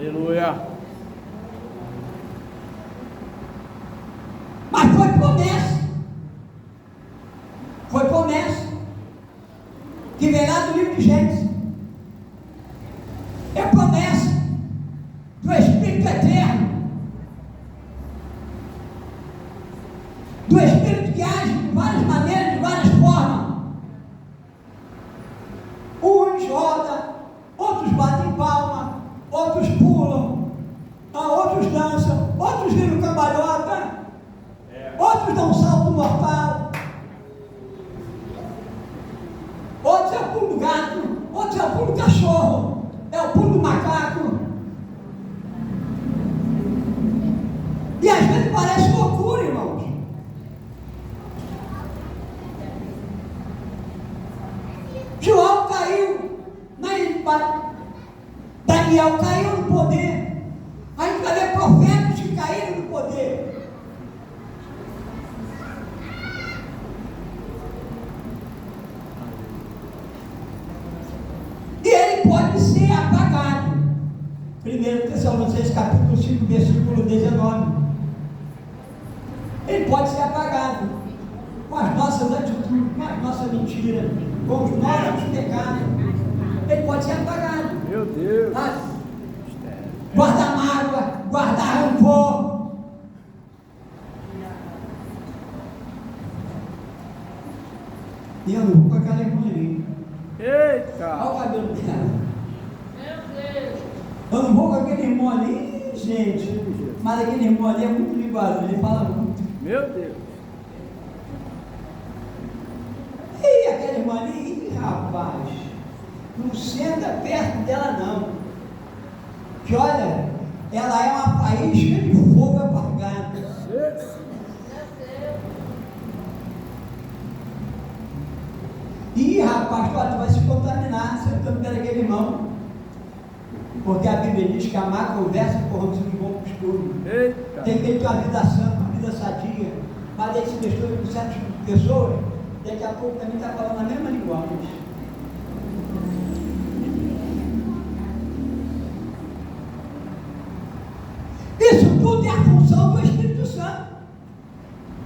Aleluia. Mas foi promessa. Foi promessa. Que vem lá do livro de Gênesis. É promessa do Espírito eterno. Do Espírito que age de várias maneiras, de várias formas. Uns rodam, outros batem palma, outros pulam, outros dançam, outros viram cambalhota, outros dão um salto mortal, outros é o pulo do gato, outros é o pulo do cachorro, é o pulo do macaco. E às vezes parece loucura, irmãos. João caiu na ilha, Daniel caiu no poder. A gente vai ver profetas que caíram no poder. E ele pode ser apagado. 1 Tessalonicenses capítulo 5, versículo 19. Ele pode ser apagado com as nossas atitudes, com as nossas mentiras, com os nossos pecados. Ele pode ser apagado. Meu Deus. Guardar mágoa, guardar rancor. E eu não vou com aquela irmã ali. Eita. Olha o cabelo dela. Meu Deus. Eu não vou com aquele irmão ali, gente. Mas aquele irmão ali é muito linguado, ele fala muito. Meu Deus. E aquela irmã ali, rapaz, não senta perto dela não. Que olha, ela é uma faísca de fogo apagado. Meu Deus. Ih, rapaz, tu vai se contaminar sentando perto daquele irmão. Porque a Bíblia diz que a má conversa corrompe o bom costume. Eita. Tem que ter uma vida santa, uma vida sadia. Mas aí se mistura com certas pessoas, daqui a pouco também está falando a mesma linguagem. Isso tudo é a função do Espírito Santo.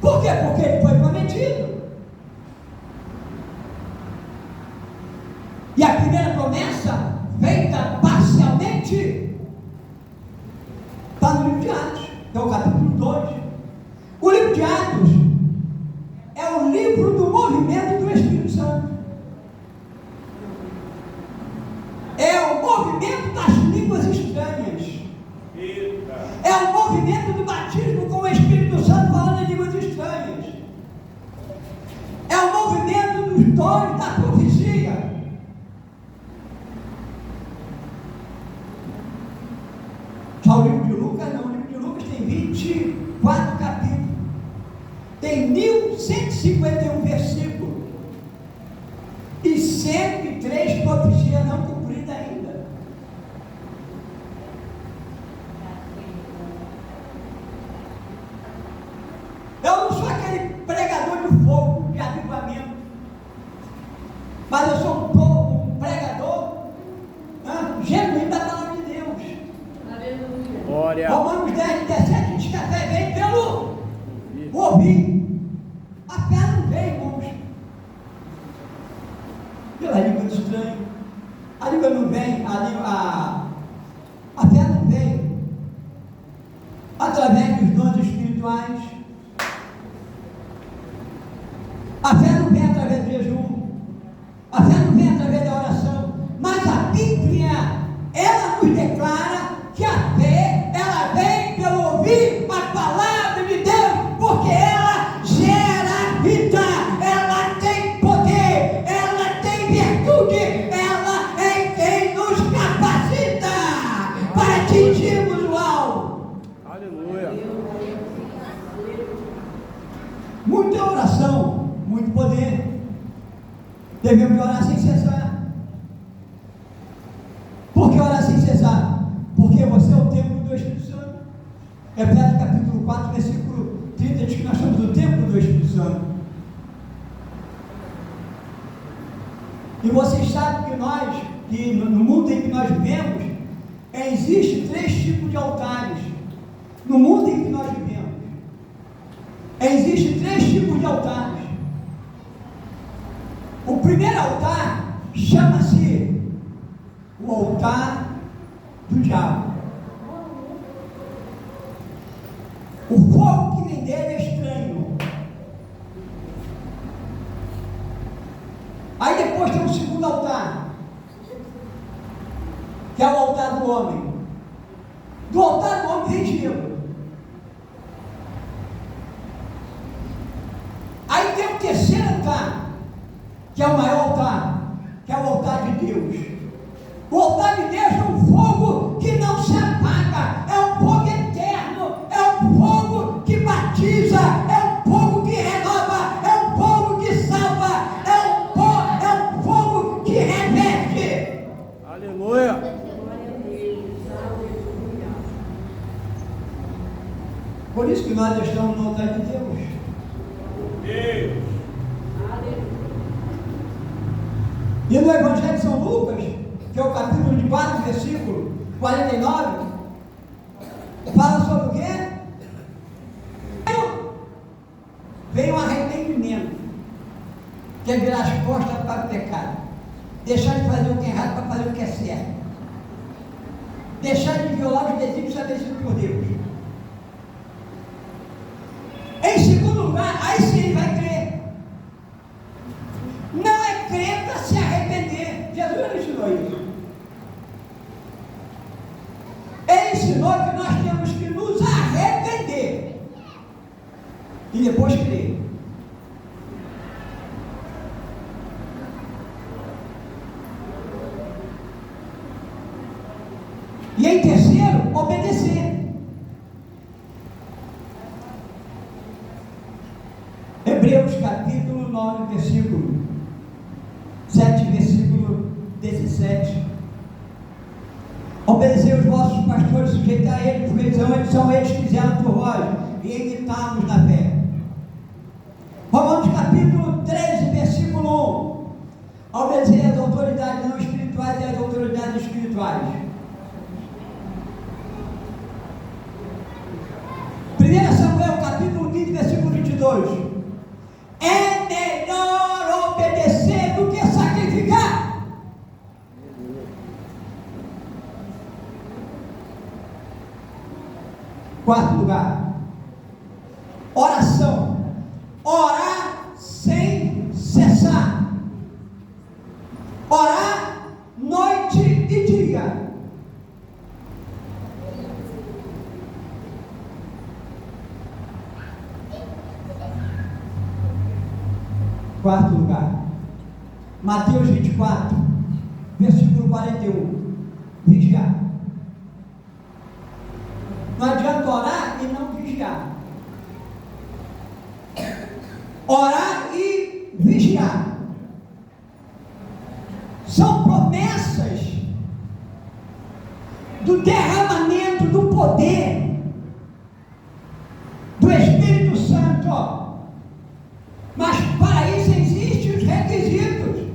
Por quê? Porque ele foi prometido. E a primeira promessa, feita parcialmente, está no livro de Atos, que é o capítulo 2. O livro de Atos é o livro do movimento do Espírito Santo. É o movimento das línguas estranhas. É o movimento do batismo com o Espírito Santo falando em línguas estranhas. É o movimento dos dons da profecia. Só o livro de Lucas não. O livro de Lucas tem 24 capítulos. Tem 1151 versículos. E 103 profecias não cumpridas ainda. Eu não sou aquele pregador de fogo, de avivamento, mas eu sou um pregador genuíno da palavra de Deus. Aleluia. Glória. Romanos 10, 17 diz que a fé vem pelo ouvir. A fé não vem, irmãos, pela língua do estranho. A língua não vem, a fé não vem através dos dons espirituais. A fé não vem através do jejum. A fé não vem através da oração. Mas a Bíblia, ela nos declara que a fé, ela vem pelo ouvir a palavra de Deus, porque ela gera vida, ela tem poder, ela tem virtude, ela é quem nos capacita para atingirmos o alvo. Aleluia. Muita oração, muito poder. Devemos orar sem cessar. Por que orar sem cessar? Porque você é o templo do Espírito Santo. Efésios capítulo 4, versículo 30 diz que nós somos o templo do Espírito Santo. E vocês sabem que nós, que no mundo em que nós vivemos, é Existem 3 tipos de altares no mundo em que nós vivemos. Existem 3 tipos de altares. O primeiro altar chama-se o altar do diabo. O fogo que vem dele é estranho. Aí depois tem o segundo altar, que é o altar do homem. Do altar do homem vem gelo. Aí tem o terceiro altar, que é o maior altar, que é o altar de Deus. O altar de Deus é um fogo que não se apaga, é um fogo eterno, é um fogo que batiza, é um fogo que renova, é um fogo que salva, é um fogo que reverte. Aleluia. Por isso que nós estamos no altar de Deus. E no Evangelho de São Lucas, que é o capítulo de 4, versículo 49, fala sobre o quê? Veio um arrependimento, que é virar as costas para o pecado, deixar de fazer o que é errado para fazer o que é certo, deixar de violar os desígnios estabelecidos por Deus. Em segundo lugar, aí sim ele vai crer. Não é crer para se arrepender. Jesus não ensinou isso. Ele ensinou que nós temos que nos arrepender e depois crer. E em terceiro, obedecer. Hebreus capítulo 9, versículo 7, versículo 17. Obedecei os vossos pastores, sujeitar a eles, porque são eles que fizeram por vós, e imitá-los na fé. Romanos capítulo 13, versículo 1. Obedecer às autoridades não espirituais e às autoridades espirituais. 1 Samuel capítulo 15, versículo 22. É melhor obedecer do que sacrificar. Quarto lugar, oração. Orar sem cessar. Orar noite e dia. Quarto lugar, Mateus 24, versículo 41. Vigiar. Não adianta orar e não vigiar. Orar e vigiar são promessas do derramamento do poder do Espírito Santo. Mas para isso existem os requisitos.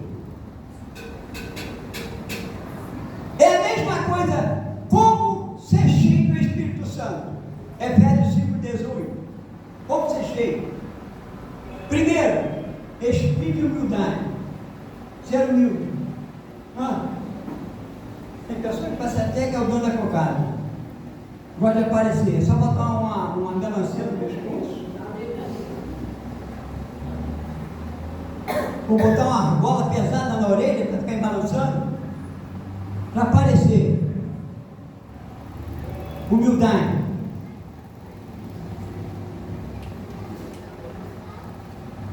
É a mesma coisa, como ser cheio do Espírito Santo. Efésios 5,18. Como ser cheio? Primeiro, espírito de humildade. Ser humilde. Tem pessoa que parece até que é o dono da cocada. Gosta de aparecer. É só botar uma melancia no pescoço. Ou botar uma argola pesada na orelha para ficar balançando, para aparecer. Humildade.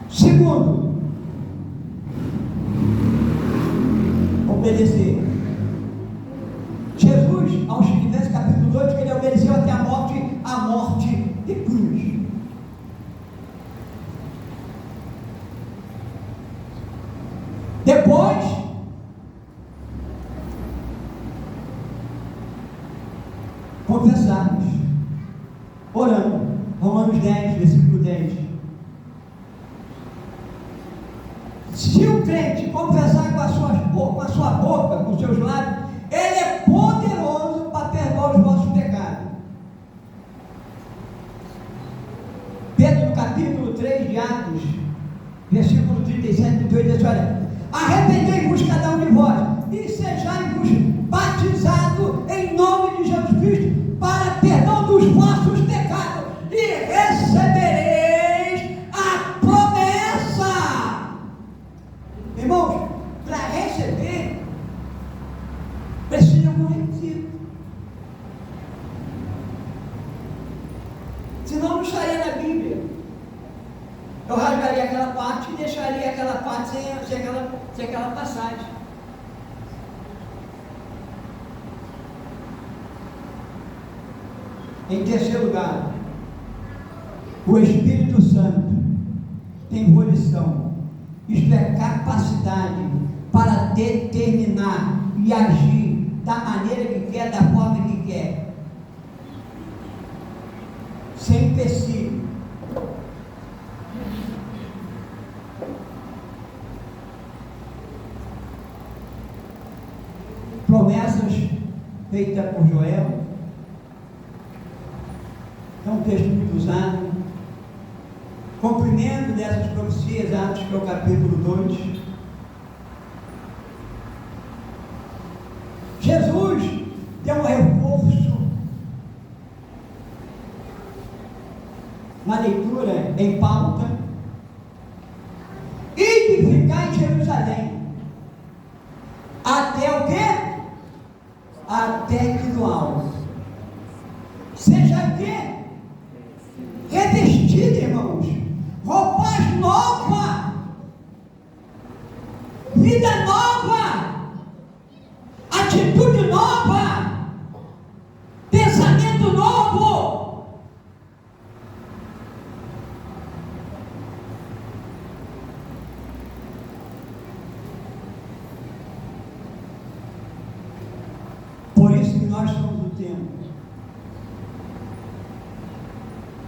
Segundo, obedecer. Jesus, aos Filipenses capítulo 2, que ele obedeceu até a morte de cruz. Depois, confessarmos, orando. Romanos 10, versículo 10. Se o crente confessar com a sua boca, com os seus lábios, ele é poderoso para 28 diz: olha, arrependei-vos cada um de vós e sejai-vos batizado em nome de Jesus Cristo para perdão dos vossos pecados e recebereis a promessa. Irmãos, para receber precisa de algum requisito, senão não estaria na Bíblia. Eu rasgaria aquela parte e deixaria aquela parte sem aquela passagem. Em terceiro lugar, o Espírito Santo tem volição, isto é, capacidade para determinar e agir da maneira que quer, da forma que quer, sem empecilho. Promessas feitas por Joel, é um texto muito usado. Cumprimento dessas profecias, Atos, que é o capítulo 2. Jesus deu um reforço na leitura em pauta, e de ficar em Jerusalém até o quê? Até que do alto seja o quê? Revestido, irmãos, roupagem nova, vida nova, atitude nova, pensamento novo. Por isso que nós somos o templo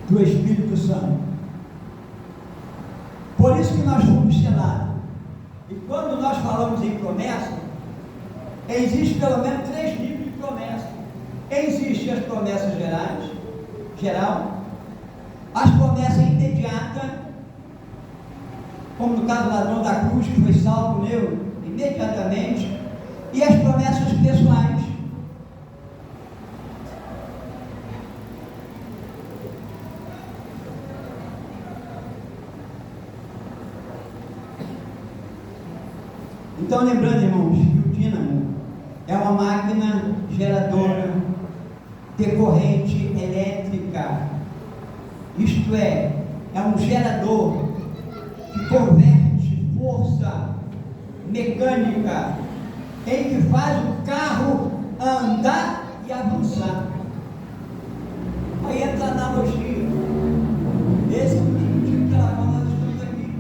do Espírito Santo. Por isso que nós fomos selados. E quando nós falamos em promessa, existe pelo menos 3 níveis de promessa. Existem as promessas geral, as promessas imediatas, como no caso do ladrão da cruz, que foi salvo imediatamente, e as promessas pessoais. Então, lembrando, irmãos, que o dínamo é uma máquina geradora de corrente elétrica, isto é um gerador que converte força mecânica em que faz o carro andar e avançar. Aí entra a analogia. Esse é o motivo pela qual nós estamos aqui.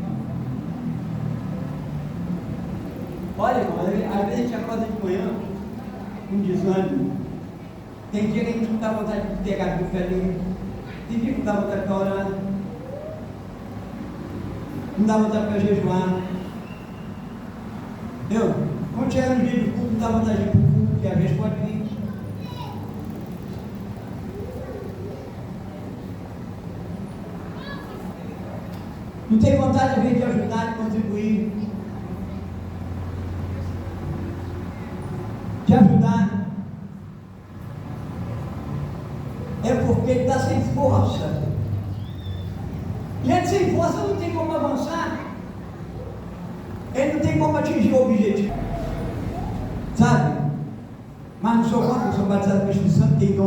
Olha, irmão, às vezes a gente acorda de manhã com desânimo. Tem dia que a gente não dá vontade de pegar a Bíblia ali. Tem dia que não dá vontade de orar. Não dá vontade para jejuar. Entendeu? Quando chega no dia de culto, não dá vontade de ir para o culto, que às vezes pode vir. Não tem vontade, às vezes, de ajudar, de contribuir. De ajudar. É porque ele está sem força. Gente sem força não tem como avançar. Ele não tem como atingir o objetivo. Sabe? Mas não sou contra, eu sou batizado com o Espírito Santo, tem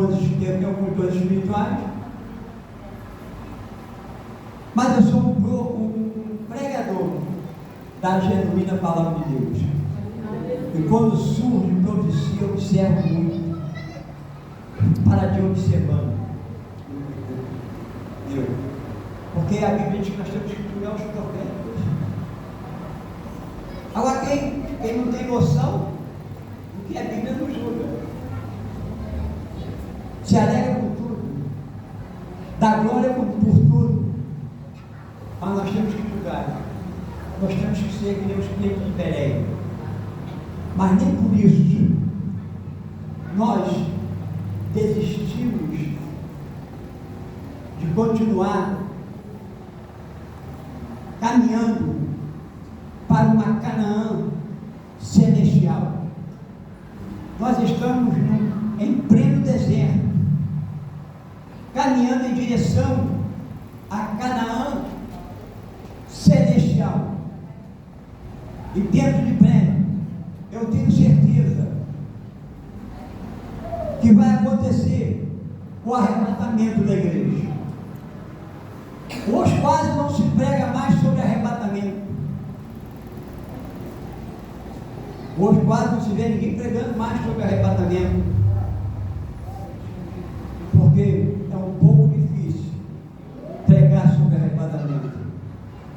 alguns dons espirituais. Mas eu sou um pregador da genuína palavra de Deus. E quando surge profecia, eu observo muito. Para de observando. Porque a Bíblia diz que nós temos que estudar os profetas. Agora, quem não tem noção do que a Bíblia nos julga, se alegra por tudo, dá glória por tudo, mas nós temos que julgar. Nós temos que ser que nem os crentes de Bereia. Mas nem por isso nós desistimos de continuar caminhando para uma estamos em pleno deserto, caminhando em direção a Canaã celestial. E dentro de breve, eu tenho certeza que vai acontecer o arrebatamento da igreja. Hoje quase não se prega mais sobre arrebatamento. Hoje quase não se vê ninguém pregando mais sobre arrebatamento, porque é um pouco difícil pregar sobre arrebatamento,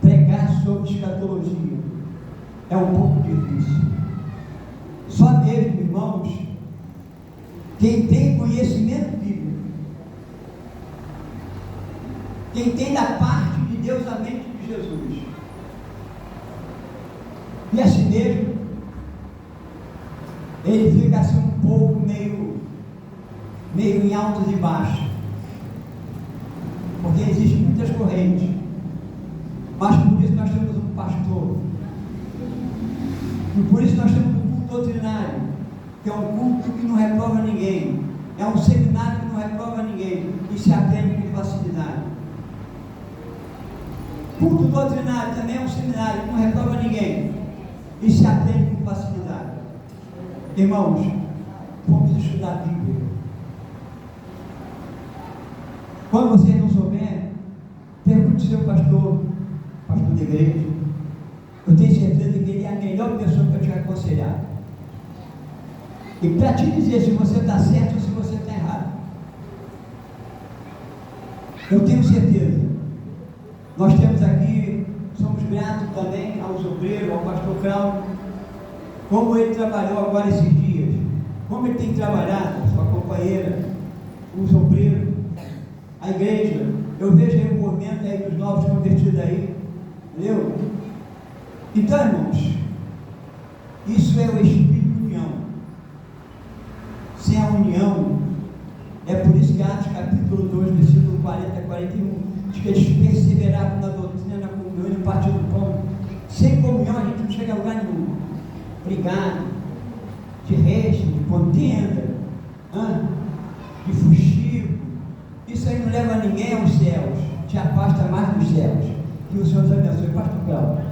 pregar sobre escatologia, é um pouco difícil. Só mesmo, irmãos, quem tem conhecimento bíblico, quem tem da parte de Deus a mente de Jesus, e assim mesmo, ele fica assim um pouco meio em altos e baixos, porque existem muitas correntes, mas por isso nós temos um pastor, e por isso nós temos um culto doutrinário, que é um culto que não reprova ninguém, é um seminário que não reprova ninguém, e se aprende com facilidade. Culto doutrinário também é um seminário que não reprova ninguém, e se aprende com facilidade. Irmãos, vamos estudar a Bíblia. Quando vocês não souberem, pergunte ao seu pastor da igreja. Eu tenho certeza que ele é a melhor pessoa para te aconselhar. E para te dizer se você está certo ou se você está errado. Eu tenho certeza. Nós temos aqui, somos gratos também aos obreiros, ao pastor Cláudio, como ele trabalhou agora esses dias, como ele tem trabalhado, a sua companheira, os obreiros, a igreja. Eu vejo aí o movimento aí dos novos convertidos aí, entendeu? Então, irmãos, isso é o espírito de união. Sem a união, é por isso que Atos capítulo 2, versículo 40 a 41, diz que eles perseveravam na doutrina, na comunhão e no partir do pão. Sem comunhão a gente não chega a lugar nenhum. Brigado, de resto, de contenda, de fuxico, isso aí não leva ninguém aos céus, te afasta mais dos céus. Que o Senhor nos abençoe, pastor Cláudio.